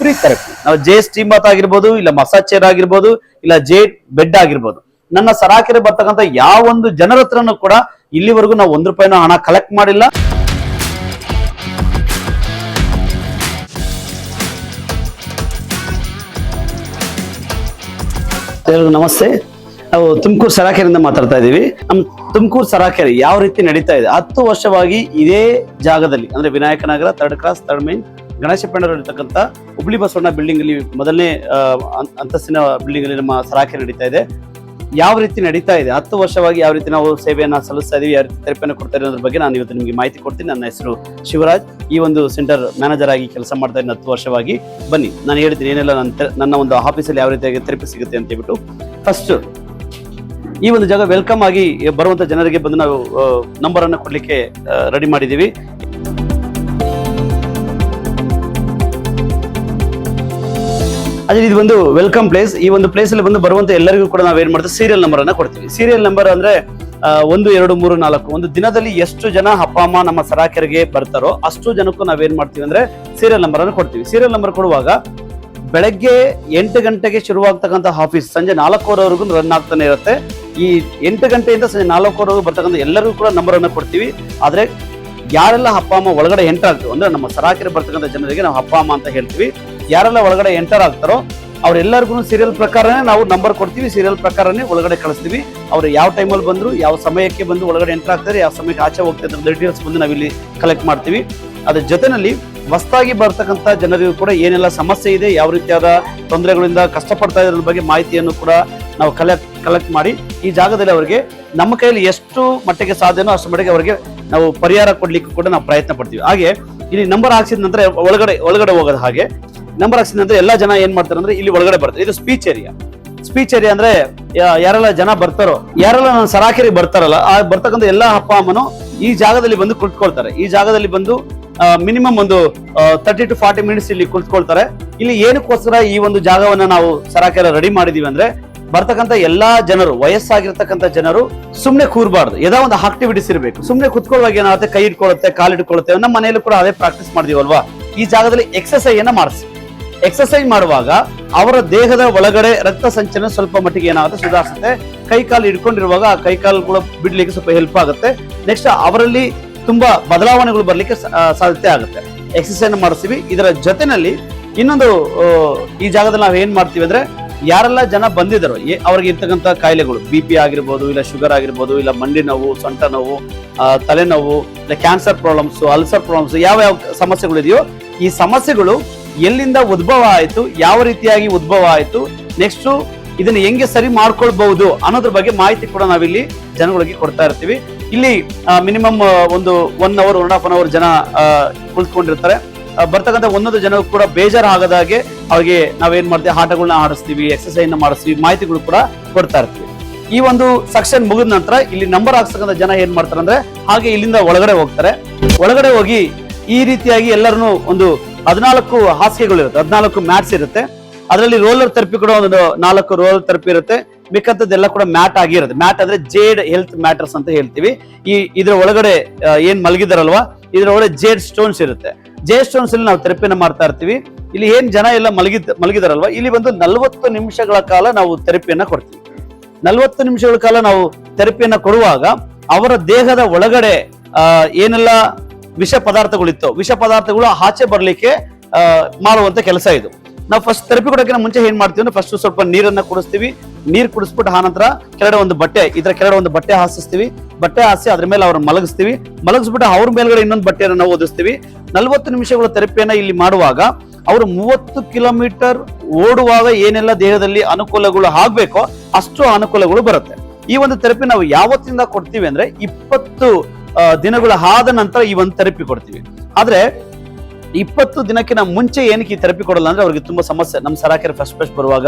Every therapy, ನಾವು J steam Baat ಆಗಿರ್ಬೋದು, ಇಲ್ಲ ಮಸಾಜ್ ಚೇರ್ ಆಗಿರ್ಬೋದು, ಇಲ್ಲ ಜೆ ಬೆಡ್ ಆಗಿರ್ಬೋದು, ನನ್ನ ಸರಾಕೆರೆ ಬರ್ತಕ್ಕಂಥ ಯಾವೊಂದು ಜನರ ಹತ್ರನೂ ಕೂಡ ಇಲ್ಲಿವರೆಗೂ ನಾವು ₹1 ಹಣ ಕಲೆಕ್ಟ್ ಮಾಡಿಲ್ಲ. ನಮಸ್ತೆ, ನಾವು ತುಮಕೂರು ಸರಾಕೆರೆಯಿಂದ ಮಾತಾಡ್ತಾ ಇದ್ದೀವಿ. ನಮ್ಮ ತುಮಕೂರು ಸರಾಕೆರೆ ಯಾವ ರೀತಿ ನಡೀತಾ ಇದೆ, 10 ವರ್ಷವಾಗಿ ಇದೇ ಜಾಗದಲ್ಲಿ ಅಂದ್ರೆ Vinayaka Nagar 3rd cross 3rd main Ganesha ಪೆಂಡರ್ ಇರತಕ್ಕಂಥ ಹುಬ್ಳಿ ಬಸವಣ್ಣ ಬಿಲ್ಡಿಂಗ್ ಅಲ್ಲಿ ಮೊದಲನೇ ಅಂತಸ್ತಿನ ಬಿಲ್ಡಿಂಗ್ ಅಲ್ಲಿ ನಮ್ಮ ಸರಾಕೆರೆ ನಡೀತಾ ಇದೆ. ಯಾವ ರೀತಿ ನಡೀತಾ ಇದೆ, 10 ವರ್ಷವಾಗಿ ಯಾವ ರೀತಿ ನಾವು ಸೇವೆಯನ್ನ ಸಲ್ಲಿಸ್ತಾ ಇದೀವಿ, ಯಾವ ರೀತಿ ಥೆರಪಿಯನ್ನು ಕೊಡ್ತಾ ಇರೋದ್ರ ಬಗ್ಗೆ ನಾನು ಇವತ್ತು ನಿಮಗೆ ಮಾಹಿತಿ ಕೊಡ್ತೀನಿ. ನನ್ನ ಹೆಸರು ಶಿವರಾಜ್, ಈ ಒಂದು ಸೆಂಟರ್ ಮ್ಯಾನೇಜರ್ ಆಗಿ ಕೆಲಸ ಮಾಡ್ತಾ ಇದ್ದೀನಿ 10 ವರ್ಷವಾಗಿ. ಬನ್ನಿ ನಾನು ಹೇಳ್ತೀನಿ ಏನೆಲ್ಲ ನನ್ನ ಒಂದು ಆಫೀಸಲ್ಲಿ ಯಾವ ರೀತಿಯಾಗಿ ಥೆರಪಿ ಸಿಗುತ್ತೆ ಅಂತ ಹೇಳ್ಬಿಟ್ಟು. ಫಸ್ಟ್ ಈ ಒಂದು ಜಾಗ ವೆಲ್ಕಮ್ ಆಗಿ ಬರುವಂತ ಜನರಿಗೆ ಬಂದು ನಾವು ನಂಬರ್ ಅನ್ನು ಕೊಡ್ಲಿಕ್ಕೆ ರೆಡಿ ಮಾಡಿದೀವಿ. ಅದೇ ಇದು ಒಂದು ವೆಲ್ಕಮ್ ಪ್ಲೇಸ್. ಈ ಒಂದು ಪ್ಲೇಸ್ ಅಲ್ಲಿ ಬಂದು ಬರುವಂತ ಎಲ್ಲರಿಗೂ ಕೂಡ ನಾವೇನ್ ಮಾಡ್ತೀವಿ, ಸೀರಿಯಲ್ ನಂಬರ್ ಅನ್ನ ಕೊಡ್ತೀವಿ. ಸೀರಿಯಲ್ ನಂಬರ್ ಅಂದ್ರೆ 1, 2, 3, 4 ಒಂದು ದಿನದಲ್ಲಿ ಎಷ್ಟು ಜನ ಅಪ್ಪ ಅಮ್ಮ ನಮ್ಮ ಸರಾಕೆರೆಗೆ ಬರ್ತಾರೋ ಅಷ್ಟು ಜನಕ್ಕೂ ನಾವೇನ್ ಮಾಡ್ತೀವಿ ಅಂದ್ರೆ ಸೀರಿಯಲ್ ನಂಬರ್ ಅನ್ನು ಕೊಡ್ತೀವಿ. ಸೀರಿಯಲ್ ನಂಬರ್ ಕೊಡುವಾಗ ಬೆಳಗ್ಗೆ 8 ಗಂಟೆಗೆ ಶುರುವಾಗ್ತಕ್ಕಂಥ ಆಫೀಸ್ ಸಂಜೆ 4:00ವರೆಗೂ ರನ್ ಆಗ್ತಾನೆ ಇರುತ್ತೆ. ಈ 8 ಗಂಟೆಯಿಂದ ಸಂಜೆ 4:00ವರೆಗೂ ಬರ್ತಕ್ಕಂಥ ಎಲ್ಲರಿಗೂ ಕೂಡ ನಂಬರ್ ಅನ್ನು ಕೊಡ್ತೀವಿ. ಆದ್ರೆ ಯಾರೆಲ್ಲ ಅಪ್ಪ ಅಮ್ಮ ಒಳಗಡೆ ಎಂಟರ್ ಆಗ್ತೀವಿ ಅಂದ್ರೆ ನಮ್ಮ ಸರಾಕೆರೆ ಬರ್ತಕ್ಕಂಥ ಜನರಿಗೆ ನಾವು ಅಪ್ಪ ಅಮ್ಮ ಅಂತ ಹೇಳ್ತೀವಿ. ಯಾರೆಲ್ಲ ಒಳಗಡೆ ಎಂಟರ್ ಆಗ್ತಾರೋ ಅವ್ರೆಲ್ಲರಿಗೂ ಸೀರಿಯಲ್ ಪ್ರಕಾರನೇ ನಾವು ನಂಬರ್ ಕೊಡ್ತೀವಿ, ಸೀರಿಯಲ್ ಪ್ರಕಾರನೇ ಒಳಗಡೆ ಕಳಿಸ್ತೀವಿ. ಅವ್ರು ಯಾವ ಟೈಮಲ್ಲಿ ಬಂದ್ರು, ಯಾವ ಸಮಯಕ್ಕೆ ಬಂದು ಒಳಗಡೆ ಎಂಟರ್ ಆಗ್ತಾರೆ, ಯಾವ ಸಮಯಕ್ಕೆ ಆಚೆ ಹೋಗ್ತಾರೆ ಡೀಟೇಲ್ಸ್ ಬಂದು ನಾವಿಲ್ಲಿ ಕಲೆಕ್ಟ್ ಮಾಡ್ತೀವಿ. ಅದ್ರ ಜೊತೆನಲ್ಲಿ ಹೊಸದಾಗಿ ಬರ್ತಕ್ಕಂಥ ಜನರಿಗೂ ಕೂಡ ಏನೆಲ್ಲ ಸಮಸ್ಯೆ ಇದೆ, ಯಾವ ರೀತಿಯಾದ ತೊಂದರೆಗಳಿಂದ ಕಷ್ಟಪಡ್ತಾ ಇದ್ರ ಬಗ್ಗೆ ಮಾಹಿತಿಯನ್ನು ಕೂಡ ನಾವು ಕಲೆಕ್ಟ್ ಮಾಡಿ ಈ ಜಾಗದಲ್ಲಿ ಅವರಿಗೆ ನಮ್ಮ ಕೈಯಲ್ಲಿ ಎಷ್ಟು ಮಟ್ಟಿಗೆ ಸಾಧ್ಯನೋ ಅಷ್ಟು ಮಟ್ಟಿಗೆ ಅವರಿಗೆ ನಾವು ಪರಿಹಾರ ಕೊಡ್ಲಿಕ್ಕೆ ಕೂಡ ನಾವು ಪ್ರಯತ್ನ ಪಡ್ತೀವಿ. ಹಾಗೆ ಇಲ್ಲಿ ನಂಬರ್ ಹಾಕ್ಸಿದ ನಂತರ ಒಳಗಡೆ ಹೋಗೋದು, ಹಾಗೆ ನಂಬರ್ ಹಾಕ್ಸಿದ ನಂತರ ಎಲ್ಲಾ ಜನ ಏನ್ ಮಾಡ್ತಾರೆ ಅಂದ್ರೆ ಇಲ್ಲಿ ಒಳಗಡೆ ಬರ್ತಾರೆ. ಇದು ಸ್ಪೀಚ್ ಏರಿಯಾ. ಸ್ಪೀಚ್ ಏರಿಯಾ ಅಂದ್ರೆ ಯಾರೆಲ್ಲ ಜನ ಬರ್ತಾರೋ, ಯಾರೆಲ್ಲ ನನ್ನ ಸರಾಕೆರೆಗೆ ಬರ್ತಾರಲ್ಲ, ಆ ಬರ್ತಕ್ಕಂಥ ಎಲ್ಲಾ ಅಪ್ಪ ಅಮ್ಮನು ಈ ಜಾಗದಲ್ಲಿ ಬಂದು ಕುಳಿತುಕೊಳ್ತಾರೆ. ಈ ಜಾಗದಲ್ಲಿ ಬಂದು ಮಿನಿಮಮ್ ಒಂದು 30 to 40 ಮಿನಿಟ್ಸ್ ಇಲ್ಲಿ ಕುಳಿತುಕೊಳ್ತಾರೆ. ಇಲ್ಲಿ ಏನಕ್ಕೋಸ್ಕರ ಈ ಒಂದು ಜಾಗವನ್ನ ನಾವು ಸರಾಕೆರೆ ರೆಡಿ ಮಾಡಿದೀವಿ ಅಂದ್ರೆ ಬರ್ತಕ್ಕಂಥ ಎಲ್ಲಾ ಜನರು, ವಯಸ್ಸಾಗಿರ್ತಕ್ಕಂಥ ಜನರು ಸುಮ್ನೆ ಕೂರ್ಬಾರ್ದು, ಏನೋ ಒಂದು ಆಕ್ಟಿವಿಟೀಸ್ ಇರಬೇಕು. ಸುಮ್ನೆ ಕುತ್ಕೊಳ್ಳುವಾಗ ಏನಾಗುತ್ತೆ, ಕೈ ಇಟ್ಕೊಳ್ಳುತ್ತೆ, ಕಾಲು ಇಟ್ಕೊಳ್ಳುತ್ತೆ. ನಮ್ಮ ಮನೆಯಲ್ಲೂ ಕೂಡ ಅದೇ ಪ್ರಾಕ್ಟೀಸ್ ಮಾಡಿದೀವಲ್ವಾ. ಈ ಜಾಗದಲ್ಲಿ ಎಕ್ಸರ್ಸೈಸ್ ಅನ್ನ ಮಾಡಿಸಿ. ಎಕ್ಸರ್ಸೈಸ್ ಮಾಡುವಾಗ ಅವರ ದೇಹದ ಒಳಗಡೆ ರಕ್ತ ಸಂಚಲನ ಸ್ವಲ್ಪ ಮಟ್ಟಿಗೆ ಏನಾಗುತ್ತೆ, ಸುಧಾರಿಸುತ್ತೆ. ಕೈ ಕಾಲು ಇಟ್ಕೊಂಡಿರುವಾಗ ಆ ಕೈ ಕಾಲು ಕೂಡ ಬಿಡ್ಲಿಕ್ಕೆ ಸ್ವಲ್ಪ ಹೆಲ್ಪ್ ಆಗುತ್ತೆ. ನೆಕ್ಸ್ಟ್ ಅವರಲ್ಲಿ ತುಂಬಾ ಬದಲಾವಣೆಗಳು ಬರ್ಲಿಕ್ಕೆ ಸಾಧ್ಯತೆ ಆಗುತ್ತೆ. ಎಕ್ಸರ್ಸೈಸ್ ಮಾಡಿಸ್ತೀವಿ. ಇದರ ಜೊತೆನಲ್ಲಿ ಇನ್ನೊಂದು ಈ ಜಾಗದಲ್ಲಿ ನಾವ್ ಏನ್ ಮಾಡ್ತೀವಿ ಅಂದ್ರೆ ಯಾರೆಲ್ಲ ಜನ ಬಂದಿದ್ದಾರೋ ಅವ್ರಿಗೆ ಇರ್ತಕ್ಕಂಥ ಕಾಯಿಲೆಗಳು, BP ಆಗಿರ್ಬೋದು, ಇಲ್ಲ ಶುಗರ್ ಆಗಿರ್ಬೋದು, ಇಲ್ಲ ಮಂಡಿ ನೋವು, ಸೊಂಟ ನೋವು, ತಲೆನೋವು, ಇಲ್ಲ ಕ್ಯಾನ್ಸರ್ ಪ್ರಾಬ್ಲಮ್ಸ್, ಅಲ್ಸರ್ ಪ್ರಾಬ್ಲಮ್ಸ್, ಯಾವ ಸಮಸ್ಯೆಗಳು ಇದೆಯೋ ಈ ಸಮಸ್ಯೆಗಳು ಎಲ್ಲಿಂದ ಉದ್ಭವ ಆಯ್ತು, ಯಾವ ರೀತಿಯಾಗಿ ಉದ್ಭವ ಆಯ್ತು, ನೆಕ್ಸ್ಟ್ ಇದನ್ನ ಹೆಂಗೆ ಸರಿ ಮಾಡ್ಕೊಳ್ಬಹುದು ಅನ್ನೋದ್ರ ಬಗ್ಗೆ ಮಾಹಿತಿ ಕೂಡ ನಾವಿಲ್ಲಿ ಜನಗಳಿಗೆ ಕೊಡ್ತಾ ಇರ್ತೀವಿ. ಇಲ್ಲಿ ಮಿನಿಮಮ್ ಒಂದು 1 hour 1.5 hour ಜನ ಕುಳಿತುಕೊಂಡಿರ್ತಾರೆ. ಬರ್ತಕ್ಕಂಥ ಒಂದೊಂದು ಜನ ಕೂಡ ಬೇಜಾರು ಆಗದಾಗೆ ಅವ್ರಿಗೆ ನಾವೇನ್ ಮಾಡ್ತೀವಿ, ಆಟಗಳನ್ನ ಆಡಿಸ್ತೀವಿ, ಎಕ್ಸರ್ಸೈಸ್ ಮಾಡಿಸ್ತೀವಿ, ಮಾಹಿತಿಗಳು ಕೂಡ ಕೊಡ್ತಾ ಇರ್ತೀವಿ. ಈ ಒಂದು ಸೆಕ್ಷನ್ ಮುಗಿದ ನಂತರ ಇಲ್ಲಿ ನಂಬರ್ ಹಾಕ್ಸಕ್ಕಂಥ ಜನ ಏನ್ ಮಾಡ್ತಾರೆ ಅಂದ್ರೆ ಹಾಗೆ ಇಲ್ಲಿಂದ ಒಳಗಡೆ ಹೋಗ್ತಾರೆ. ಒಳಗಡೆ ಹೋಗಿ ಈ ರೀತಿಯಾಗಿ ಎಲ್ಲರನ್ನು ಒಂದು 14 ಹಾಸಿಗೆಗಳು ಇರುತ್ತೆ, 14 ಮ್ಯಾಟ್ಸ್ ಇರುತ್ತೆ. ಅದರಲ್ಲಿ ರೋಲರ್ ಥೆರಪಿ ಕೂಡ ಒಂದು 4 ರೋಲರ್ ಥೆರಪಿ ಇರುತ್ತೆ. ಬೇಕಾದದ್ದೆಲ್ಲ ಕೂಡ ಮ್ಯಾಟ್ ಆಗಿರುತ್ತೆ. ಮ್ಯಾಟ್ ಅಂದ್ರೆ ಜೇಡ್ ಹೆಲ್ತ್ ಮ್ಯಾಟರ್ಸ್ ಅಂತ ಹೇಳ್ತೀವಿ. ಇದ್ರ ಒಳಗಡೆ ಏನ್ ಮಲಗಿದಾರಲ್ವಾ, ಇದ್ರ ಒಳಗಡೆ ಜೇಡ್ ಸ್ಟೋನ್ಸ್ ಇರುತ್ತೆ. ಜೇಡ್ ಸ್ಟೋನ್ಸ್ ಅಲ್ಲಿ ನಾವು ಥೆರಪಿನ ಮಾಡ್ತಾ ಇರ್ತೀವಿ. ಇಲ್ಲಿ ಏನ್ ಜನ ಎಲ್ಲ ಮಲಗಿದಾರಲ್ವಾ, ಇಲ್ಲಿ ಬಂದು 40 ನಿಮಿಷಗಳ ಕಾಲ ನಾವು ಥೆರಪಿಯನ್ನ ಕೊಡ್ತೀವಿ. 40 ನಿಮಿಷಗಳ ಕಾಲ ನಾವು ಥೆರಪಿಯನ್ನ ಕೊಡುವಾಗ ಅವರ ದೇಹದ ಒಳಗಡೆ ಏನೆಲ್ಲ ವಿಷ ಪದಾರ್ಥಗಳಿತ್ತು, ವಿಷ ಪದಾರ್ಥಗಳು ಆಚೆ ಬರ್ಲಿಕ್ಕೆ ಮಾಡುವಂತ ಕೆಲಸ ಇದು. ನಾವು ಫಸ್ಟ್ ಥೆರಪಿ ಕೊಡೋಕೆ ಮುಂಚೆ ಏನ್ ಮಾಡ್ತೀವಿ ಅಂದ್ರೆ ಫಸ್ಟ್ ಸ್ವಲ್ಪ ನೀರನ್ನ ಕುಡಿಸ್ತೀವಿ. ನೀರ್ ಕುಡಿಸ್ಬಿಟ್ಟು ಆನಂತರ ಕೆಳಗಡೆ ಒಂದು ಬಟ್ಟೆ ಹಾಸಿಸ್ತೀವಿ. ಬಟ್ಟೆ ಹಾಸಿ ಅದ್ರ ಮೇಲೆ ಅವ್ರನ್ನ ಮಲಗಿಸ್ಬಿಟ್ಟು ಅವ್ರ ಮೇಲ್ಗಡೆ ಇನ್ನೊಂದು ಬಟ್ಟೆಯನ್ನು ನಾವು ಓದಿಸ್ತೀವಿ. 40 ನಿಮಿಷಗಳ ಥೆರಪಿಯನ್ನ ಇಲ್ಲಿ ಮಾಡುವಾಗ ಅವರು 30 ಕಿಲೋಮೀಟರ್ ಓಡುವಾಗ ಏನೆಲ್ಲ ದೇಹದಲ್ಲಿ ಅನುಕೂಲಗಳು ಆಗ್ಬೇಕೋ ಅಷ್ಟು ಅನುಕೂಲಗಳು ಬರುತ್ತೆ. ಈ ಒಂದು ಥೆರಪಿ ನಾವು ಯಾವತ್ತಿಂದ ಕೊಡ್ತೀವಿ ಅಂದ್ರೆ 20 ದಿನಗಳ ಆದ ನಂತರ ಈ ಒಂದು ಥೆರಪಿ ಕೊಡ್ತೀವಿ. ಆದ್ರೆ 20 ದಿನಕ್ಕಿಂತ ಮುಂಚೆ ಏನಕ್ಕೆ ಈ ಥೆರಪಿ ಕೊಡಲ್ಲ ಅಂದ್ರೆ ಅವ್ರಿಗೆ ತುಂಬಾ ಸಮಸ್ಯೆ. ನಮ್ಮ ಸರಾಕೆರೆ ಫಸ್ಟ್ ಬರುವಾಗ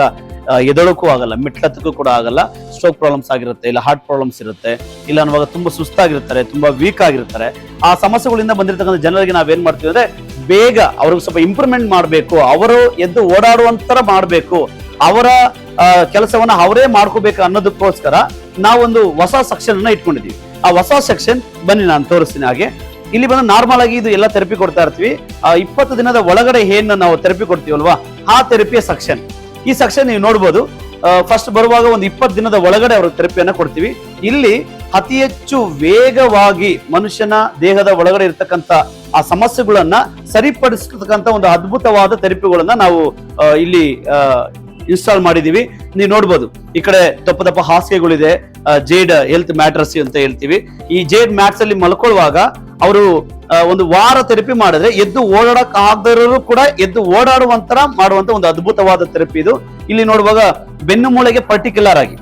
ಎದಳಕ್ಕೂ ಆಗಲ್ಲ, ಮೆಟ್ಲತ್ತಕ್ಕೂ ಕೂಡ ಆಗಲ್ಲ, ಸ್ಟ್ರೋಕ್ ಪ್ರಾಬ್ಲಮ್ಸ್ ಆಗಿರುತ್ತೆ, ಇಲ್ಲ ಹಾರ್ಟ್ ಪ್ರಾಬ್ಲಮ್ಸ್ ಇರುತ್ತೆ, ಇಲ್ಲ ಅನ್ನುವಾಗ ತುಂಬಾ ಸುಸ್ತಾಗಿರ್ತಾರೆ, ತುಂಬಾ ವೀಕ್ ಆಗಿರ್ತಾರೆ. ಆ ಸಮಸ್ಯೆಗಳಿಂದ ಬಂದಿರತಕ್ಕಂಥ ಜನರಿಗೆ ನಾವೇನ್ ಮಾಡ್ತೀವಿ ಅಂದ್ರೆ ಬೇಗ ಅವ್ರಿಗೆ ಸ್ವಲ್ಪ ಇಂಪ್ರೂವ್ಮೆಂಟ್ ಮಾಡಬೇಕು, ಅವರು ಎದ್ದು ಓಡಾಡುವಂತರ ಮಾಡಬೇಕು, ಅವರ ಕೆಲಸವನ್ನ ಅವರೇ ಮಾಡ್ಕೋಬೇಕು ಅನ್ನೋದಕ್ಕೋಸ್ಕರ ನಾವೊಂದು ಹೊಸ ಸೆಕ್ಷನ್ ಅನ್ನ ಇಟ್ಕೊಂಡಿದೀವಿ. ಆ ಹೊಸ ಸೆಕ್ಷನ್ ಬನ್ನಿ ನಾನು ತೋರಿಸ್ತೀನಿ. ಹಾಗೆ ಇಲ್ಲಿ ಬಂದು ನಾರ್ಮಲ್ ಆಗಿ ಇದು ಎಲ್ಲ ಥೆರಪಿ ಕೊಡ್ತಾ ಇರ್ತೀವಿ. 20 ದಿನದ ಒಳಗಡೆ ಏನು ನಾವು ಥೆರಪಿ ಕೊಡ್ತೀವಲ್ವಾ, ಆ ಥೆರಪಿಯ ಸೆಕ್ಷನ್. ಈ ಸೆಕ್ಷನ್ ನೀವು ನೋಡ್ಬೋದು. ಫಸ್ಟ್ ಬರುವಾಗ ಒಂದು 20 ದಿನದ ಒಳಗಡೆ ಅವ್ರಿಗೆ ಥೆರಪಿಯನ್ನ ಕೊಡ್ತೀವಿ. ಇಲ್ಲಿ ಅತಿ ಹೆಚ್ಚು ವೇಗವಾಗಿ ಮನುಷ್ಯನ ದೇಹದ ಒಳಗಡೆ ಇರ್ತಕ್ಕಂಥ ಆ ಸಮಸ್ಯೆಗಳನ್ನ ಸರಿಪಡಿಸತಕ್ಕಂಥ ಒಂದು ಅದ್ಭುತವಾದ ಥೆರಪಿಗಳನ್ನ ನಾವು ಇಲ್ಲಿ ಇನ್ಸ್ಟಾಲ್ ಮಾಡಿದೀವಿ. ನೀವು ನೋಡ್ಬೋದು, ಈ ಕಡೆ ದಪ್ಪ ದಪ್ಪ ಹಾಸಿಗೆಗಳಿದೆ, ಜೇಡ್ ಹೆಲ್ತ್ ಮ್ಯಾಟ್ರಸ್ ಅಂತ ಹೇಳ್ತೀವಿ. ಈ ಜೇಡ್ ಮ್ಯಾಟ್ಸ್ ಅಲ್ಲಿ ಮಲ್ಕೊಳ್ಳುವಾಗ ಅವರು ಒಂದು ವಾರ ಥೆರಪಿ ಮಾಡಿದ್ರೆ ಎದ್ದು ಓಡಾಡಕ್ ಆಗದಿರೋರು ಕೂಡ ಎದ್ದು ಓಡಾಡುವಂತರ ಮಾಡುವಂತ ಒಂದು ಅದ್ಭುತವಾದ ಥೆರಪಿ ಇದು. ಇಲ್ಲಿ ನೋಡುವಾಗ ಬೆನ್ನು ಮೂಳೆಗೆ ಪರ್ಟಿಕ್ಯುಲರ್ ಆಗಿ,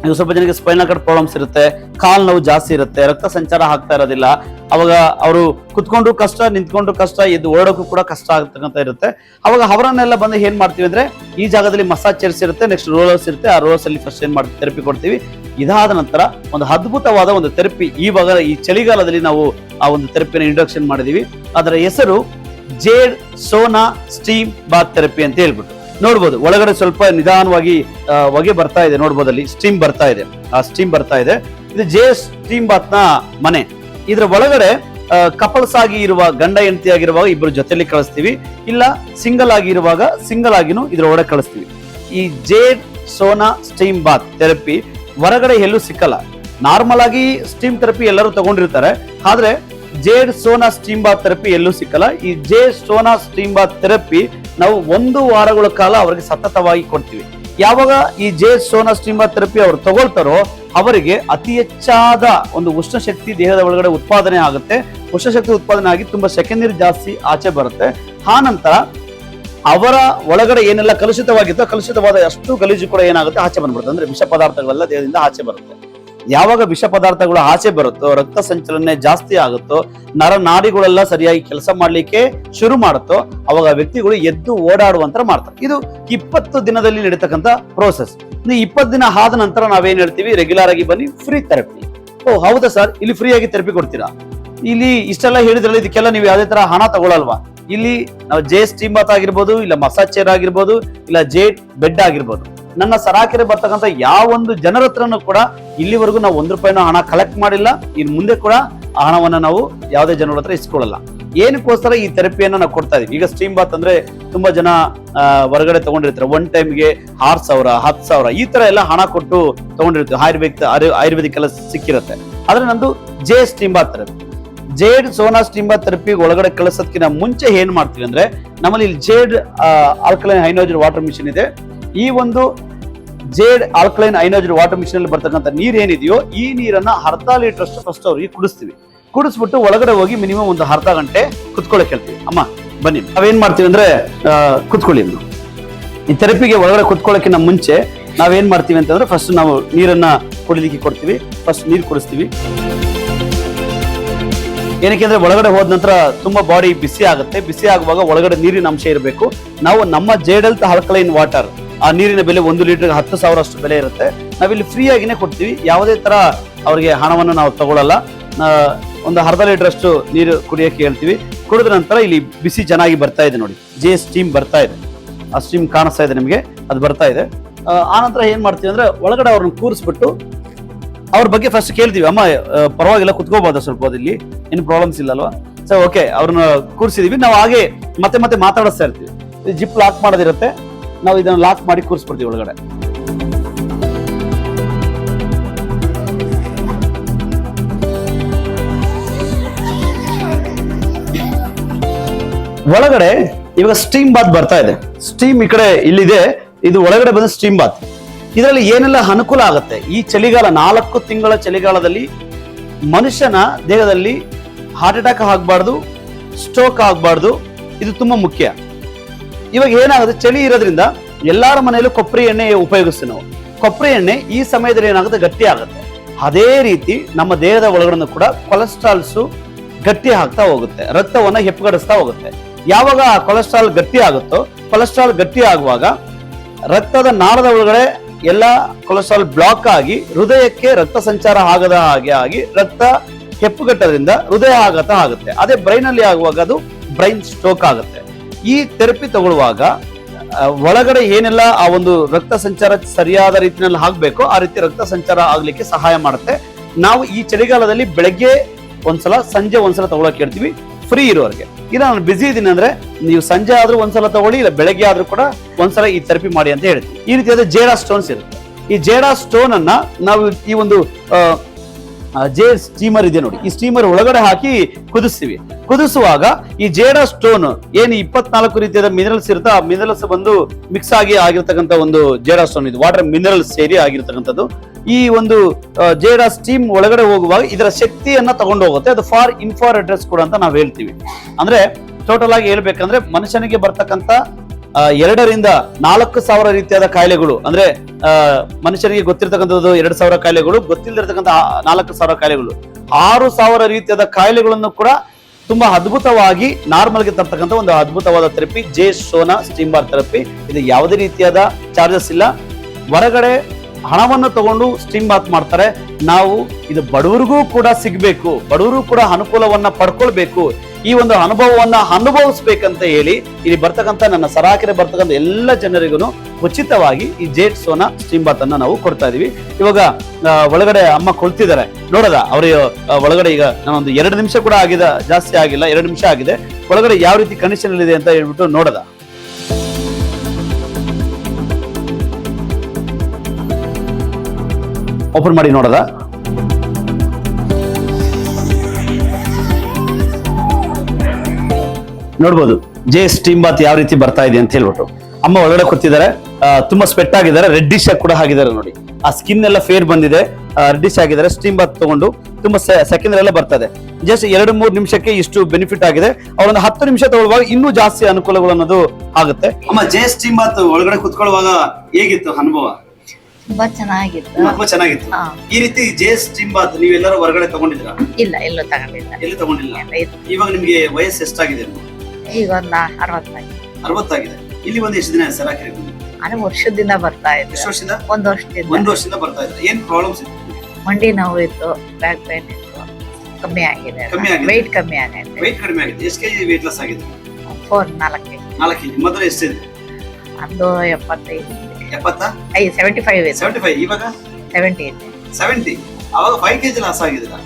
ಇದು ಸ್ವಲ್ಪ ಜನಕ್ಕೆ ಸ್ಪೈನಲ್ ಕಾರ್ಡ್ ಪ್ರಾಬ್ಲಮ್ಸ್ ಇರುತ್ತೆ, ಕಾಲ್ ನೋವು ಜಾಸ್ತಿ ಇರುತ್ತೆ, ರಕ್ತ ಸಂಚಾರ ಆಗ್ತಾ ಇರೋದಿಲ್ಲ, ಅವಾಗ ಅವರು ಕುತ್ಕೊಂಡು ಕಷ್ಟ, ನಿಂತ್ಕೊಂಡು ಕಷ್ಟ, ಎದ್ದು ಓಡೋಕ್ಕೂ ಕೂಡ ಕಷ್ಟ ಆಗ್ತಕ್ಕಂತ ಇರುತ್ತೆ. ಅವಾಗ ಅವರನ್ನೆಲ್ಲ ಬಂದು ಏನ್ ಮಾಡ್ತೀವಿ ಅಂದ್ರೆ, ಈ ಜಾಗದಲ್ಲಿ ಮಸಾಜ್ ಚೇರ್ಸ್ ಇರುತ್ತೆ, ನೆಕ್ಸ್ಟ್ ರೋಲರ್ಸ್ ಇರುತ್ತೆ, ಆ ರೋಲರ್ಸ್ ಅಲ್ಲಿ ಫಸ್ಟ್ ಏನ್ ಮಾಡ್ತೀವಿ, ಥೆರಪಿ ಕೊಡ್ತೀವಿ. ಇದಾದ ನಂತರ ಒಂದು ಅದ್ಭುತವಾದ ಒಂದು ಥೆರಪಿ ಇವಾಗ ಈ ಚಳಿಗಾಲದಲ್ಲಿ ನಾವು ಆ ಒಂದು ಥೆರಪಿನ ಇಂಟ್ರೊಡಕ್ಷನ್ ಮಾಡಿದೀವಿ. ಅದರ ಹೆಸರು jade sauna steam bath therapy ಅಂತ ಹೇಳ್ಬಿಟ್ಟು. ನೋಡ್ಬೋದು ಒಳಗಡೆ ಸ್ವಲ್ಪ ನಿಧಾನವಾಗಿ ಹೊಗೆ ಬರ್ತಾ ಇದೆ, ನೋಡ್ಬೋದು ಅಲ್ಲಿ ಸ್ಟೀಮ್ ಬರ್ತಾ ಇದೆ, ಆ ಸ್ಟೀಮ್ ಬರ್ತಾ ಇದೆ. ಇದು ಜೇ ಸ್ಟೀಮ್ ಬಾತ್ ನ ಮನೆ. ಇದ್ರ ಒಳಗಡೆ ಕಪಲ್ಸ್ ಆಗಿ ಇರುವ ಗಂಡ ಹೆಂಡತಿ ಆಗಿರುವಾಗ ಇಬ್ಬರು ಜೊತೆಲಿ ಕಳಿಸ್ತೀವಿ, ಇಲ್ಲ ಸಿಂಗಲ್ ಆಗಿರುವಾಗ ಸಿಂಗಲ್ ಆಗಿನೂ ಇದ್ರ ಒಳಗಡೆ ಕಳಿಸ್ತೀವಿ. ಈ jade sauna steam bath therapy ಹೊರಗಡೆ ಎಲ್ಲೂ ಸಿಕ್ಕಲ್ಲ. ನಾರ್ಮಲ್ ಆಗಿ ಸ್ಟೀಮ್ ಥೆರಪಿ ಎಲ್ಲರೂ ತಗೊಂಡಿರ್ತಾರೆ, ಆದ್ರೆ jade sauna steam bath therapy ಎಲ್ಲೂ ಸಿಕ್ಕಲ್ಲ. ಈ jade sauna steam bath therapy ನಾವು 1 ವಾರಗಳ ಕಾಲ ಅವರಿಗೆ ಸತತವಾಗಿ ಕೊಡ್ತೀವಿ. ಯಾವಾಗ ಈ jade sauna steam bath therapy ಅವ್ರು ತಗೊಳ್ತಾರೋ ಅವರಿಗೆ ಅತಿ ಹೆಚ್ಚಾದ ಒಂದು ಉಷ್ಣಶಕ್ತಿ ದೇಹದ ಒಳಗಡೆ ಉತ್ಪಾದನೆ ಆಗುತ್ತೆ. ಉಷ್ಣಶಕ್ತಿ ಉತ್ಪಾದನೆ ಆಗಿ ತುಂಬಾ ಸೆಕೆಂಡ್ ನೀರು ಜಾಸ್ತಿ ಆಚೆ ಬರುತ್ತೆ. ಆ ನಂತರ ಅವರ ಒಳಗಡೆ ಏನೆಲ್ಲ ಕಲುಷಿತವಾಗಿತ್ತೋ ಕಲುಷಿತವಾದ ಅಷ್ಟು ಗಲೀಜು ಕೂಡ ಏನಾಗುತ್ತೆ ಆಚೆ ಬಂದ್ಬಿಡುತ್ತೆ. ಅಂದ್ರೆ ವಿಷ ಪದಾರ್ಥಗಳೆಲ್ಲ ದೇಹದಿಂದ ಆಚೆ ಬರುತ್ತೆ. ಯಾವಾಗ ವಿಷ ಪದಾರ್ಥಗಳು ಆಚೆ ಬರುತ್ತೋ, ರಕ್ತ ಸಂಚಲನೆ ಜಾಸ್ತಿ ಆಗುತ್ತೋ, ನಾಡಿಗಳೆಲ್ಲ ಸರಿಯಾಗಿ ಕೆಲಸ ಮಾಡ್ಲಿಕ್ಕೆ ಶುರು ಮಾಡುತ್ತೋ, ಅವಾಗ ವ್ಯಕ್ತಿಗಳು ಎದ್ದು ಓಡಾಡುವಂತ ಮಾಡ್ತಾರೆ. ಇದು 20 ದಿನದಲ್ಲಿ ನಡೀತಕ್ಕಂಥ ಪ್ರೋಸೆಸ್. 20 ದಿನ ಆದ ನಂತರ ನಾವೇನ್ ಹೇಳ್ತೀವಿ, ರೆಗ್ಯುಲರ್ ಆಗಿ ಬನ್ನಿ ಫ್ರೀ ಥೆರಪಿ. ಓ ಹೌದಾ ಸರ್, ಇಲ್ಲಿ ಫ್ರೀ ಆಗಿ ಥೆರಪಿ ಕೊಡ್ತೀರಾ? ಇಲ್ಲಿ ಇಷ್ಟೆಲ್ಲ ಹೇಳಿದ್ರಲ್ಲಿ ಇದಕ್ಕೆಲ್ಲ ನೀವು ಯಾವುದೇ ತರ ಹಣ ತಗೊಳಲ್ವಾ? ಇಲ್ಲಿ ನಾವು ಜೇ ಸ್ಟೀಮ್ ಬಾತ್ ಆಗಿರ್ಬೋದು, ಇಲ್ಲ ಮಸಾಜ್ ಚೇರ್ ಆಗಿರ್ಬೋದು, ಇಲ್ಲ ಜೇಡ್ ಬೆಡ್ ಆಗಿರ್ಬೋದು, ನನ್ನ ಸರಾಕೆರೆ ಬರ್ತಕ್ಕಂಥ ಯಾವೊಂದು ಜನರ ಹತ್ರನೂ ಕೂಡ ಇಲ್ಲಿವರೆಗೂ ನಾವು 1 ರೂಪಾಯಿನೂ ಹಣ ಕಲೆಕ್ಟ್ ಮಾಡಿಲ್ಲ. ಇನ್ನು ಮುಂದೆ ಕೂಡ ಆ ಹಣವನ್ನ ನಾವು ಯಾವುದೇ ಜನರ ಹತ್ರ ಇಸ್ಕೊಳ್ಳಲ್ಲ. ಏನಕ್ಕೋಸ್ಕರ ಈ ಥೆರಪಿಯನ್ನ ನಾವು ಕೊಡ್ತಾ ಇದೀವಿ. ಈಗ ಸ್ಟೀಮ್ ಬಾತ್ ಅಂದ್ರೆ ತುಂಬಾ ಜನ ಹೊರಗಡೆ ತಗೊಂಡಿರ್ತಾರೆ, 1 ಟೈಮ್ಗೆ 6,000 10,000 ಈ ತರ ಎಲ್ಲ ಹಣ ಕೊಟ್ಟು ತಗೊಂಡಿರ್ತೀವಿ. ಆಯುರ್ವೇದಿಕ್ ಎಲ್ಲ ಸಿಕ್ಕಿರುತ್ತೆ. ಆದ್ರೆ ನಂದು jade steam bath therapy, jade sauna steam bath therapy ಒಳಗಡೆ ಕಳಿಸೋದಕ್ಕಿಂತ ಮುಂಚೆ ಏನ್ ಮಾಡ್ತೀವಿ ಅಂದ್ರೆ, ನಮ್ಮಲ್ಲಿ jade alkaline hydrogen water machine ಇದೆ. ಈ ಒಂದು jade alkaline hydrogen water machine ಅಲ್ಲಿ ಬರ್ತಕ್ಕಂಥ ನೀರ್ ಏನಿದೆಯೋ ಈ ನೀರನ್ನ 1/2 ಲೀಟರ್ ಅಷ್ಟು ಫಸ್ಟ್ ಅವ್ರಿಗೆ ಕುಡಿಸ್ತೀವಿ. ಕುಡಿಸ್ಬಿಟ್ಟು ಒಳಗಡೆ ಹೋಗಿ ಮಿನಿಮಮ್ ಒಂದು 1/2 ಗಂಟೆ ಕುತ್ಕೊಳ್ಳೋಕೆ ಹೇಳ್ತೀವಿ. ಅಮ್ಮ ಬನ್ನಿ, ನಾವೇನ್ ಮಾಡ್ತೀವಿ ಅಂದ್ರೆ ಕುತ್ಕೊಳ್ಳಿ. ಈ ಥೆರಪಿಗೆ ಒಳಗಡೆ ಕುತ್ಕೊಳ್ಳೋಕ್ಕಿಂತ ಮುಂಚೆ ನಾವೇನ್ ಮಾಡ್ತೀವಿ ಅಂತಂದ್ರೆ, ಫಸ್ಟ್ ನಾವು ನೀರನ್ನ ಕುಡಿಲಿಕ್ಕೆ ಕೊಡ್ತೀವಿ. ಫಸ್ಟ್ ನೀರು ಕುಡಿಸ್ತೀವಿ. ಏನಕ್ಕೆ ಅಂದ್ರೆ ಒಳಗಡೆ ಹೋದ ನಂತರ ತುಂಬಾ ಬಾಡಿ ಬಿಸಿ ಆಗುತ್ತೆ. ಬಿಸಿ ಆಗುವಾಗ ಒಳಗಡೆ ನೀರಿನ ಅಂಶ ಇರಬೇಕು. ನಾವು ನಮ್ಮ ಜೇಡ್ ಹೆಲ್ತ್ ಆಲ್ಕಲೈನ್ ವಾಟರ್, ಆ ನೀರಿನ ಬೆಲೆ 1 ಲೀಟರ್ಗೆ 10,000 ಅಷ್ಟು ಬೆಲೆ ಇರುತ್ತೆ. ನಾವಿಲ್ಲಿ ಫ್ರೀ ಆಗಿನೇ ಕೊಡ್ತೀವಿ. ಯಾವುದೇ ತರ ಅವ್ರಿಗೆ ಹಣವನ್ನು ನಾವು ತಗೊಳ್ಳಲ್ಲ. ಒಂದು 1/2 ಲೀಟರ್ ಅಷ್ಟು ನೀರು ಕುಡಿಯೋಕೆ ಹೇಳ್ತೀವಿ. ಕುಡಿದ ನಂತರ ಇಲ್ಲಿ ಬಿಸಿ ಚೆನ್ನಾಗಿ ಬರ್ತಾ ಇದೆ ನೋಡಿ, ಜೇ ಸ್ಟೀಮ್ ಬರ್ತಾ ಇದೆ. ಆ ಸ್ಟೀಮ್ ಕಾಣಿಸ್ತಾ ಇದೆ ನಿಮಗೆ, ಅದು ಬರ್ತಾ ಇದೆ. ಆ ನಂತರ ಏನ್ ಮಾಡ್ತೀವಿ ಅಂದ್ರೆ, ಒಳಗಡೆ ಅವ್ರನ್ನ ಕೂರಿಸ್ಬಿಟ್ಟು ಅವ್ರ ಬಗ್ಗೆ ಫಸ್ಟ್ ಕೇಳ್ತೀವಿ. ಅಮ್ಮ ಪರವಾಗಿಲ್ಲ, ಕುತ್ಕೋಬಹುದು ಸ್ವಲ್ಪ, ಇಲ್ಲಿ ಏನು ಪ್ರಾಬ್ಲಮ್ಸ್ ಇಲ್ಲ ಅಲ್ವಾ? ಸರ್ ಓಕೆ, ಅವ್ರನ್ನ ಕೂರಿಸಿದೀವಿ. ನಾವು ಹಾಗೆ ಮತ್ತೆ ಮತ್ತೆ ಮಾತಾಡಿಸ್ತಾ ಇರ್ತೀವಿ. ಜಿಪ್ ಲಾಕ್ ಮಾಡೋದಿರುತ್ತೆ, ನಾವು ಇದನ್ನ ಲಾಕ್ ಮಾಡಿ ಕೂರಿಸ್ಬಿಡ್ತೀವಿ ಒಳಗಡೆ. ಒಳಗಡೆ ಇವಾಗ ಸ್ಟೀಮ್ ಬಾತ್ ಬರ್ತಾ ಇದೆ. ಸ್ಟೀಮ್ ಈ ಕಡೆ ಇಲ್ಲಿದೆ, ಇದು ಒಳಗಡೆ ಬಂದ ಸ್ಟೀಮ್ ಬಾತ್. ಇದರಲ್ಲಿ ಏನೆಲ್ಲ ಅನುಕೂಲ ಆಗುತ್ತೆ, ಈ ಚಳಿಗಾಲ 4 ತಿಂಗಳ ಚಳಿಗಾಲದಲ್ಲಿ ಮನುಷ್ಯನ ದೇಹದಲ್ಲಿ ಹಾರ್ಟ್ ಅಟ್ಯಾಕ್ ಆಗಬಾರ್ದು, ಸ್ಟ್ರೋಕ್ ಆಗಬಾರ್ದು. ಇದು ತುಂಬಾ ಮುಖ್ಯ. ಇವಾಗ ಏನಾಗುತ್ತೆ, ಚಳಿ ಇರೋದ್ರಿಂದ ಎಲ್ಲಾರ ಮನೆಯಲ್ಲೂ ಕೊಬ್ಬರಿ ಎಣ್ಣೆ ಉಪಯೋಗಿಸ್ತೀವಿ ನಾವು. ಕೊಬ್ಬರಿ ಎಣ್ಣೆ ಈ ಸಮಯದಲ್ಲಿ ಏನಾಗುತ್ತೆ, ಗಟ್ಟಿ ಆಗುತ್ತೆ. ಅದೇ ರೀತಿ ನಮ್ಮ ದೇಹದ ಒಳಗಡೆ ಕೂಡ ಕೊಲೆಸ್ಟ್ರಾಲ್ಸು ಗಟ್ಟಿ ಆಗ್ತಾ ಹೋಗುತ್ತೆ, ರಕ್ತವನ್ನ ಹೆಪ್ಪುಗಡಿಸ್ತಾ ಹೋಗುತ್ತೆ. ಯಾವಾಗ ಕೊಲೆಸ್ಟ್ರಾಲ್ ಗಟ್ಟಿ ಆಗುತ್ತೋ, ಕೊಲೆಸ್ಟ್ರಾಲ್ ಗಟ್ಟಿ ಆಗುವಾಗ ರಕ್ತದ ನಾಳದ ಒಳಗಡೆ ಎಲ್ಲ ಕೊಲೆಸ್ಟ್ರಾಲ್ ಬ್ಲಾಕ್ ಆಗಿ ಹೃದಯಕ್ಕೆ ರಕ್ತ ಸಂಚಾರ ಆಗದ ಹಾಗೆ ಆಗಿ ರಕ್ತ ಹೆಪ್ಪುಗಟ್ಟೋದ್ರಿಂದ ಹೃದಯ ಆಘಾತ ಆಗುತ್ತೆ. ಅದೇ ಬ್ರೈನ್ ಅಲ್ಲಿ ಆಗುವಾಗ ಅದು ಬ್ರೈನ್ ಸ್ಟ್ರೋಕ್ ಆಗುತ್ತೆ. ಈ ಥೆರಪಿ ತಗೊಳ್ಳುವಾಗ ಒಳಗಡೆ ಏನೆಲ್ಲ ಆ ಒಂದು ರಕ್ತ ಸಂಚಾರ ಸರಿಯಾದ ರೀತಿಯಲ್ಲಿ ಆಗ್ಬೇಕೋ ಆ ರೀತಿ ರಕ್ತ ಸಂಚಾರ ಆಗ್ಲಿಕ್ಕೆ ಸಹಾಯ ಮಾಡುತ್ತೆ. ನಾವು ಈ ಚಳಿಗಾಲದಲ್ಲಿ ಬೆಳಗ್ಗೆ ಒಂದ್ಸಲ, ಸಂಜೆ ಒಂದ್ಸಲ ತಗೊಳಕ್ ಹೇಳ್ತೀವಿ ಫ್ರೀ ಇರೋರಿಗೆ. ಇಲ್ಲ ನಾನು ಬಿಸಿ ಇದೀನಿ ಅಂದ್ರೆ ನೀವು ಸಂಜೆ ಆದ್ರೂ ಒಂದ್ಸಲ ತಗೊಳ್ಳಿ, ಇಲ್ಲ ಬೆಳಗ್ಗೆ ಆದ್ರೂ ಕೂಡ ಒಂದ್ಸಲ ಈ ಥೆರಪಿ ಮಾಡಿ ಅಂತ ಹೇಳ್ತೀವಿ. ಈ ರೀತಿಯಾದ ಜೇಡಾ ಸ್ಟೋನ್ಸ್ ಇರುತ್ತೆ. ಈ ಜೇಡಾ ಸ್ಟೋನ್ ಅನ್ನ ನಾವು ಈ ಒಂದು ಜೇ ಸ್ಟೀಮರ್ ಇದೆ ನೋಡಿ, ಈ ಸ್ಟೀಮರ್ ಒಳಗಡೆ ಹಾಕಿ ಕುದಿಸ್ತೀವಿ. ಕುದಿಸುವಾಗ ಈ ಜೇಡಾ ಸ್ಟೋನ್ ಏನು 24 ರೀತಿಯಾದ ಮಿನರಲ್ಸ್ ಇರುತ್ತೆ, ಆ ಮಿನರಲ್ಸ್ ಬಂದು ಮಿಕ್ಸ್ ಆಗಿ ಆಗಿರ್ತಕ್ಕಂಥ ಒಂದು ಜೇಡಾ ಸ್ಟೋನ್ ಇದು, ವಾಟರ್ ಮಿನರಲ್ಸ್ ಸೇರಿ ಆಗಿರ್ತಕ್ಕಂಥದ್ದು. ಈ ಒಂದು ಜೇಡಾ ಸ್ಟೀಮ್ ಒಳಗಡೆ ಹೋಗುವಾಗ ಇದರ ಶಕ್ತಿಯನ್ನ ತಗೊಂಡು ಹೋಗುತ್ತೆ. ಅದು ಫಾರ್ ಇನ್ಫ್ರಾರೆಡ್ ರೇಸ್ ಕೂಡ ಅಂತ ನಾವು ಹೇಳ್ತೀವಿ. ಅಂದ್ರೆ ಟೋಟಲ್ ಆಗಿ ಹೇಳ್ಬೇಕಂದ್ರೆ ಮನುಷ್ಯನಿಗೆ ಬರ್ತಕ್ಕಂಥ 2,000-4,000 ರೀತಿಯಾದ ಕಾಯಿಲೆಗಳು, ಅಂದ್ರೆ ಮನುಷ್ಯನಿಗೆ ಗೊತ್ತಿರ್ತಕ್ಕಂಥದ್ದು 2,000 ಕಾಯಿಲೆಗಳು, ಗೊತ್ತಿಲ್ಲದಿರ್ತಕ್ಕಂಥ 4,000 ಕಾಯಿಲೆಗಳು, 6,000 ರೀತಿಯಾದ ಕಾಯಿಲೆಗಳನ್ನು ಕೂಡ ತುಂಬಾ ಅದ್ಭುತವಾಗಿ ನಾರ್ಮಲ್ಗೆ ತರ್ತಕ್ಕಂಥ ಒಂದು ಅದ್ಭುತವಾದ ಥೆರಪಿ ಜೇ ಸೋನಾ ಸ್ಟೀಮ್ ಬಾರ್ ಥೆರಪಿ. ಇದು ಯಾವುದೇ ರೀತಿಯಾದ ಚಾರ್ಜಸ್ ಇಲ್ಲ. ಹೊರಗಡೆ ಹಣವನ್ನು ತಗೊಂಡು ಸ್ಟೀಮ್ ಬಾತ್ ಮಾಡ್ತಾರೆ. ನಾವು ಇದು ಬಡವರಿಗೂ ಕೂಡ ಸಿಗ್ಬೇಕು, ಬಡವರು ಕೂಡ ಅನುಕೂಲವನ್ನ ಪಡ್ಕೊಳ್ಬೇಕು, ಈ ಒಂದು ಅನುಭವವನ್ನ ಅನುಭವಿಸ್ಬೇಕಂತ ಹೇಳಿ ಇಲ್ಲಿ ಬರ್ತಕ್ಕಂಥ ನನ್ನ ಸರಾಕೆರೆ ಬರ್ತಕ್ಕಂಥ ಎಲ್ಲ ಜನರಿಗೂ ಉಚಿತವಾಗಿ ಈ ಜೇಟ್ ಸೋನಾ ಸ್ಟೀಮ್ ಬಾತ್ ಅನ್ನ ನಾವು ಕೊಡ್ತಾ ಇದೀವಿ. ಇವಾಗ ಒಳಗಡೆ ಅಮ್ಮ ಕೊಳ್ತಿದ್ದಾರೆ ನೋಡದ, ಅವ್ರ ಒಳಗಡೆ ಈಗ ನಾನೊಂದು 2 ನಿಮಿಷ ಕೂಡ ಆಗಿದೆ, ಜಾಸ್ತಿ ಆಗಿಲ್ಲ, 2 ನಿಮಿಷ ಆಗಿದೆ. ಒಳಗಡೆ ಯಾವ ರೀತಿ ಕಂಡೀಷನ್ ಇದೆ ಅಂತ ಹೇಳ್ಬಿಟ್ಟು ನೋಡದ. ಓಪನ್ ಮಾಡಿ ನೋಡದ. ನೋಡ್ಬೋದು ಜೇ ಸ್ಟೀಮ್ ಬಾತ್ ಯಾವ ರೀತಿ ಬರ್ತಾ ಇದೆ ಅಂತ ಹೇಳ್ಬಿಟ್ಟು. ಅಮ್ಮ ಒಳಗಡೆ ಕೂತಿದ್ದಾರೆ, ತುಂಬಾ ಸ್ವೆಟ್ ಆಗಿದ್ದಾರೆ, ರೆಡ್ಡಿಶ್ ಆಗಿ ಕೂಡ ಆಗಿದ್ದಾರೆ ನೋಡಿ. ಆ ಸ್ಕಿನ್ ಎಲ್ಲ ಫೇರ್ ಬಂದಿದೆ, ರೆಡ್ಡಿಶ್ ಆಗಿದ್ದಾರೆ. ಸ್ಟೀಮ್ ಬಾತ್ ತಗೊಂಡು ತುಂಬಾ ಸೆಕೆಂಡ್ ಎಲ್ಲ ಬರ್ತದೆ. ಜಸ್ಟ್ 2-3 ನಿಮಿಷಕ್ಕೆ ಇಷ್ಟು ಬೆನಿಫಿಟ್ ಆಗಿದೆ. ಅವರೊಂದು 10 ನಿಮಿಷ ತಗೊಳ್ಳುವಾಗ ಇನ್ನೂ ಜಾಸ್ತಿ ಅನುಕೂಲಗಳು ಅನ್ನೋದು ಆಗುತ್ತೆ. ಅಮ್ಮ ಜೇ ಸ್ಟೀಮ್ ಬಾತ್ ಒಳಗಡೆ ಕುತ್ಕೊಳ್ಳುವಾಗ ಹೇಗಿತ್ತು ಅನುಭವ? ತುಂಬಾ ಚೆನ್ನಾಗಿತ್ತು. ತುಂಬಾ ಚೆನ್ನಾಗಿತ್ತು. ಈ ರೀತಿ ಜೇ ಸ್ಟೀಮ್ ಬಾತ್ ನೀವೆಲ್ಲರೂ ಹೊರಗಡೆ ತಗೊಂಡಿದ್ದೀರಾ? ಇಲ್ಲ, ಎಲ್ಲೂ ತಗೊಂಡಿಲ್ಲ. ಎಲ್ಲಿ ತಗೊಂಡಿಲ್ಲ. ಇವಾಗ ನಿಮ್ಗೆ ವಯಸ್ಸು ಎಷ್ಟಾಗಿದೆ? ಈಗ ಒಂದು 60 ಆಗಿದೆ. ಇಲ್ಲಿ ಒಂದು ಎಷ್ಟು ದಿನ ಸರಾಕೆರೆ? ಅದು ವರ್ಷದಿಂದ ಬರ್ತಾ ಇದ್ದೆ. ಎಷ್ಟು ವರ್ಷದಿಂದ? ಒಂದು ವರ್ಷದಿಂದ ಬರ್ತಾ ಇದ್ರೆ ಏನ್ ಪ್ರಾಬ್ಲಮ್ಸ್ ಇತ್ತು? ಮಂಡಿ ನೋವು ಇತ್ತು, ಬ್ಯಾಕ್ ಪೇನ್ ಇತ್ತು, ಕಮ್ಮಿ ಆಗಿದೆ. ವೆಯ್ಟ್ ಕಮ್ಮಿ ಆಗಿದೆ. ವೆಯ್ಟ್ ಕಡಿಮೆ ಆಗಿದೆ. ಎಷ್ಟು ಕೆಜಿ ವೆಯ್ಟ್ ಲಾಸ್ ಆಗಿದೆ? 4 ಕೆಜಿ. ಮೊದಲು ಎಷ್ಟಿದೆ? ಅದು 75 75 ಇದೆ. 75. ಇವಾಗ 70 ಇದೆ. 70. ಅವಾಗ 5 ಕೆಜಿ ಲಾಸ್ ಆಗಿದ್ದೀರಾ.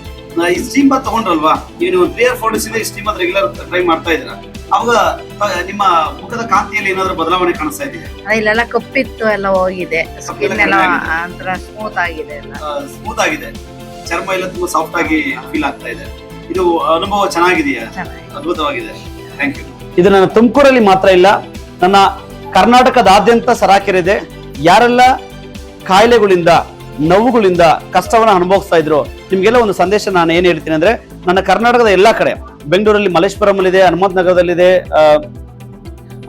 ಈ ಸ್ಟೀಮ್ ಬಾತ್ ತಗೊಂಡ್ರಲ್ವಾ, ಈಗ ನೀವು 3 or 4 days ಇಂದ ಈ ಸ್ಟೀಮ್ ಬಾತ್ ರೆಗ್ಯುಲರ್ ಟ್ರೈ ಮಾಡ್ತಾ ಇದ್ದೀರಾ. ಅವಾಗ ನಿಮ್ಮ ಮುಖದ ಕಾಂತಿಯಲ್ಲಿ ಏನಾದ್ರು ಬದಲಾವಣೆ ಕಾಣಿಸ್ತಾ ಇದೆಯಾ? ಇಲ್ಲೆಲ್ಲ ಕಪ್ಪಿತ್ತು, ಎಲ್ಲ ಹೋಗಿದೆ. ಸ್ಕಿನ್ ಎಲ್ಲ ಒಂಥರ ಸ್ಮೂತ್ ಆಗಿದೆ. ಸ್ಮೂತ್ ಆಗಿದೆ. ಚರ್ಮ ಎಲ್ಲ ತುಂಬಾ ಸಾಫ್ಟ್ ಆಗಿ ಫೀಲ್ ಆಗ್ತಾ ಇದೆ. ಇದು ಅನುಭವ ಚೆನ್ನಾಗಿದೆಯಾ? ಅದ್ಭುತವಾಗಿದೆ. Thank you. ಇದು ನನ್ನ ತುಮಕೂರಲ್ಲಿ ಮಾತ್ರ ಇಲ್ಲ, ನನ್ನ ಕರ್ನಾಟಕದಾದ್ಯಂತ ಸರಾಕೆರೆ ಇದೆ. ಯಾರೆಲ್ಲ ಕಾಯಿಲೆಗಳಿಂದ, ನೋವುಗಳಿಂದ ಕಷ್ಟವನ್ನ ಅನುಭವಿಸ್ತಾ ಇದ್ರು, ನಿಮ್ಗೆಲ್ಲ ಒಂದು ಸಂದೇಶ ನಾನು ಏನ್ ಹೇಳ್ತೀನಿ ಅಂದ್ರೆ, ನನ್ನ ಕರ್ನಾಟಕದ ಎಲ್ಲಾ ಕಡೆ, ಬೆಂಗಳೂರಲ್ಲಿ ಮಲ್ಲೇಶ್ವರಂ ಇದೆ, ಹನುಮಂತ ನಗರದಲ್ಲಿದೆ,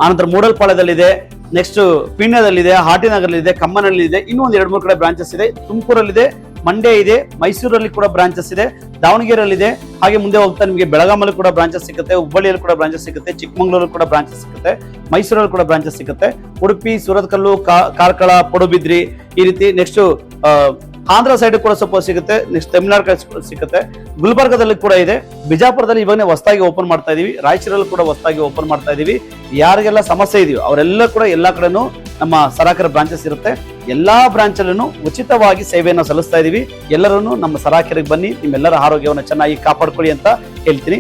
ಆನಂತರ ಮೂಡಲ್ಪಾಳ್ಯದಲ್ಲಿದೆ, ನೆಕ್ಸ್ಟ್ ಪೀಣ್ಯದಲ್ಲಿದೆ, ಹಾಟಿನಗರಲ್ಲಿದೆ, ಕಮ್ಮನಹಳ್ಳಿದೆ, ಇನ್ನೂ ಒಂದು 2-3 ಕಡೆ ಬ್ರಾಂಚಸ್ ಇದೆ. ತುಮಕೂರಲ್ಲಿದೆ, ಮಂಡ್ಯ ಇದೆ, ಮೈಸೂರಲ್ಲಿ ಕೂಡ ಬ್ರಾಂಚಸ್ ಇದೆ, ದಾವಣಗೆರೆಯಲ್ಲಿದೆ. ಹಾಗೆ ಮುಂದೆ ಹೋಗ್ತಾ ನಿಮಗೆ ಬೆಳಗಾಮಲ್ಲಿ ಕೂಡ ಬ್ರಾಂಚಸ್ ಸಿಗುತ್ತೆ, ಹುಬ್ಬಳ್ಳಿಯಲ್ಲಿ ಕೂಡ ಬ್ರಾಂಚಸ್ ಸಿಗುತ್ತೆ, ಚಿಕ್ಕಮಂಗ್ಳೂರಲ್ಲಿ ಕೂಡ ಬ್ರಾಂಚಸ್ ಸಿಗುತ್ತೆ, ಮೈಸೂರಲ್ಲಿ ಕೂಡ ಬ್ರಾಂಚಸ್ ಸಿಗುತ್ತೆ, ಉಡುಪಿ, ಸೂರತ್ಕಲ್ಲು, ಕಾರ್ಕಳ, ಪಡುಬಿದ್ರಿ, ಈ ರೀತಿ. ನೆಕ್ಸ್ಟ್ ಆಂಧ್ರ ಸೈಡ್ ಕೂಡ ಸ್ವಲ್ಪ ಸಿಗುತ್ತೆ, ನೆಕ್ಸ್ಟ್ ತಮಿಳುನಾಡು ಸಿಗುತ್ತೆ, ಗುಲ್ಬರ್ಗದಲ್ಲಿ ಕೂಡ ಇದೆ, ಬಿಜಾಪುರದಲ್ಲಿ ಇವಾಗ ಹೊಸದಾಗಿ ಓಪನ್ ಮಾಡ್ತಾ ಇದೀವಿ, ರಾಯಚೂರಲ್ಲಿ ಕೂಡ ಹೊಸದಾಗಿ ಓಪನ್ ಮಾಡ್ತಾ ಇದೀವಿ. ಯಾರಿಗೆಲ್ಲ ಸಮಸ್ಯೆ ಇದೆಯೋ ಅವರೆಲ್ಲ ಕೂಡ ಎಲ್ಲಾ ಕಡೆನೂ ನಮ್ಮ ಸರಾಕೆರೆ ಬ್ರಾಂಚಸ್ ಇರುತ್ತೆ. ಎಲ್ಲಾ ಬ್ರಾಂಚ್ ಅಲ್ಲೂ ಉಚಿತವಾಗಿ ಸೇವೆಯನ್ನು ಸಲ್ಲಿಸ್ತಾ ಇದೀವಿ. ಎಲ್ಲರೂ ನಮ್ಮ ಸರಾಕೆರೆಗೆ ಬನ್ನಿ, ನಿಮ್ಮೆಲ್ಲರ ಆರೋಗ್ಯವನ್ನು ಚೆನ್ನಾಗಿ ಕಾಪಾಡ್ಕೊಳ್ಳಿ ಅಂತ ಹೇಳ್ತೀನಿ.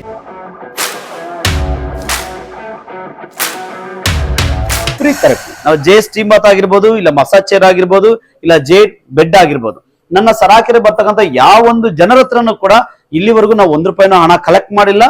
ಫ್ರೀ ಥೆರಪಿ ನಾವು ಜೇ ಸ್ಟೀಮ್ ಬಾತ್ ಆಗಿರ್ಬೋದು, ಇಲ್ಲ ಮಸಾಜ್ ಚೇರ್ ಆಗಿರ್ಬೋದು, ಇಲ್ಲ ಜೇ ಬೆಡ್ ಆಗಿರ್ಬೋದು, ನನ್ನ ಸರಾಕೆರೆ ಬರ್ತಕ್ಕಂಥ ಯಾವ ಒಂದು ಜನರ ಹತ್ರನೂ ಕೂಡ ಇಲ್ಲಿವರೆಗೂ ನಾವು 1 ರೂಪಾಯಿನೂ ಹಣ ಕಲೆಕ್ಟ್ ಮಾಡಿಲ್ಲ.